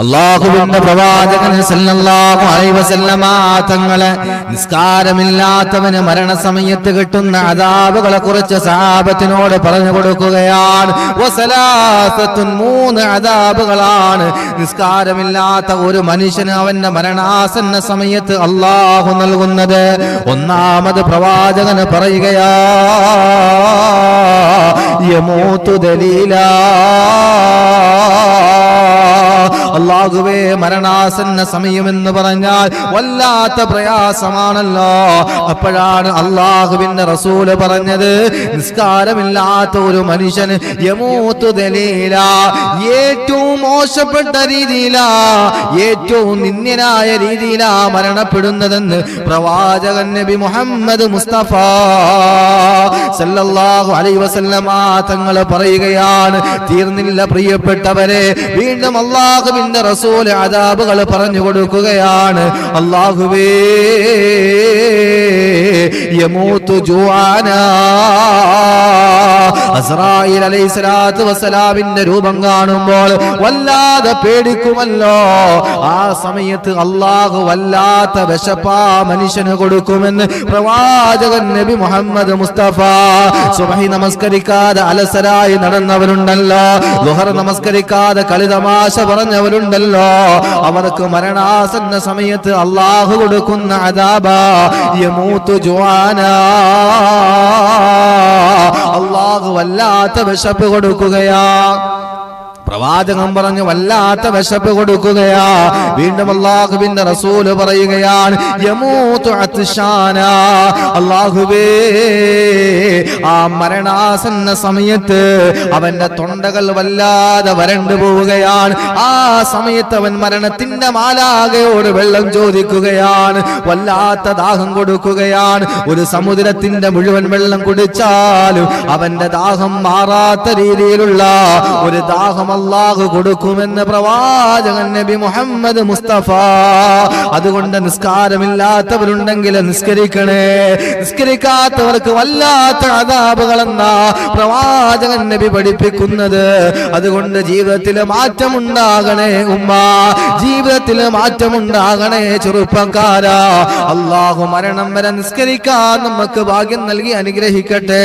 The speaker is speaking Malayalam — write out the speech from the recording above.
അല്ലാഹുവിന്റെ പ്രവാചകൻ സല്ലല്ലാഹു അലൈഹി വസല്ലമ തങ്ങളെ നിസ്കാരമില്ലാത്തവന് മരണസമയത്ത് കിട്ടുന്ന അദാബുകളെ കുറിച്ച് സഹാബത്തിനോട് പറഞ്ഞു കൊടുക്കുകയാണ്. വസലാസത്തുൻ, 3 അദാബുകളാണ് നിസ്കാരമില്ലാത്ത ഒരു മനുഷ്യന് അവന്റെ മരണാസന്ന സമയത്ത് അല്ലാഹു നൽകുന്നത്. ഒന്നാമത് പ്രവാചകൻ പറയുകയാ, യമൂതു ദലീലാ, അല്ലാഹുവേ മരണാസന്ന സമയമെന്ന് പറഞ്ഞാൽ വല്ലാത്ത പ്രയാസമാണല്ലോ. അപ്പോഴാണ് അല്ലാഹുവിന്റെ റസൂല് പറഞ്ഞത്, നിസ്കാരമില്ലാത്ത ഒരു മനുഷ്യന് യമൂതു ദലീലാ, ഏറ്റവും മോശപ്പെട്ട രീതിയിലാ, ഏറ്റവും നിന്ദ്യനായ രീതിയിലാ മരണപ്പെടുന്നതെന്ന് പ്രവാചകൻ നബി മുഹമ്മദ് മുസ്തഫ സല്ലല്ലാഹു അലൈഹി വസല്ലമ തങ്ങൾ പറയുകയാണ്. തീർന്നില്ല പ്രിയപ്പെട്ടവരെ, വീണ്ടും അല്ലാഹുവിന്റെ റസൂൽ അദാബുകൾ പറഞ്ഞു കൊടുക്കുകയാണ്. അല്ലാഹുവേ യമൂതു ജുആനാ, അസ്റായീൽ അലൈഹിസ്സലാത്തു വസ്സലാമിന്റെ രൂപം കാണുമ്പോൾ വല്ലാതെ പേടിക്കുമല്ലോ. ആ സമയത്ത് അല്ലാഹു വല്ലാത്ത വിശപ്പാ മനുഷ്യന് കൊടുക്കുമെന്ന് പ്രവാചകൻ നബി മുഹമ്മദ് മുസ്തഫ. സുബ്ഹി നമസ്കരിക്കാതെ അലസരായി നടന്നവരുണ്ടല്ലോ, ളുഹർ നമസ്കരിക്കാതെ കളിതമാശ പറഞ്ഞവരുണ്ടല്ലോ, അവർക്ക് മരണാസന്ന സമയത്ത് അല്ലാഹു കൊടുക്കുന്ന അദാബാ യമൂതു ജുആനാ, അല്ലാഹു വല്ലാത്ത വിശപ്പ് കൊടുക്കുകയാ. പ്രവാചകൻ പറഞ്ഞു വല്ലാത്ത വിശപ്പ് കൊടുക്കുകയാ. വീണ്ടും അല്ലാഹുവിന്റെ റസൂല് പറയുകയാണ്, യമൂതു അത്ശാന, അല്ലാഹുവേ ആ മരണാസന്ന സമയത്ത് അവന്റെ തൊണ്ടകൾ വല്ലാതെ വരണ്ടു പോവുകയാണ്. ആ സമയത്ത് അവൻ മരണത്തിന്റെ മാലാകയോട് വെള്ളം ചോദിക്കുകയാണ്, വല്ലാത്ത ദാഹം കൊടുക്കുകയാണ്. ഒരു സമുദ്രത്തിന്റെ മുഴുവൻ വെള്ളം കുടിച്ചാലും അവന്റെ ദാഹം മാറാത്ത രീതിയിലുള്ള ഒരു ദാഹം അല്ലാഹു കൊടുക്കുമെന്ന് പ്രവാചകൻ നബി മുഹമ്മദ് മുസ്തഫ. അതുകൊണ്ട് നിസ്കാരമില്ലാത്തവരുണ്ടെങ്കിൽ നിസ്കരിക്കണേ, നിസ്കരിക്കാത്തവർക്ക് വല്ലാത്ത അദാബുകളെന്നാ പ്രവാചകൻ നബി പഠിപ്പിക്കുന്നത്. അതുകൊണ്ട് ജീവിതത്തിൽ മാറ്റമുണ്ടാകണേ ഉമ്മ, ജീവിതത്തിൽ മാറ്റമുണ്ടാകണേ ചെറുപ്പക്കാരാ. അല്ലാഹു മരണം വരെ നിസ്കരിക്കാൻ നമുക്ക് ഭാഗ്യം നൽകി അനുഗ്രഹിക്കട്ടെ.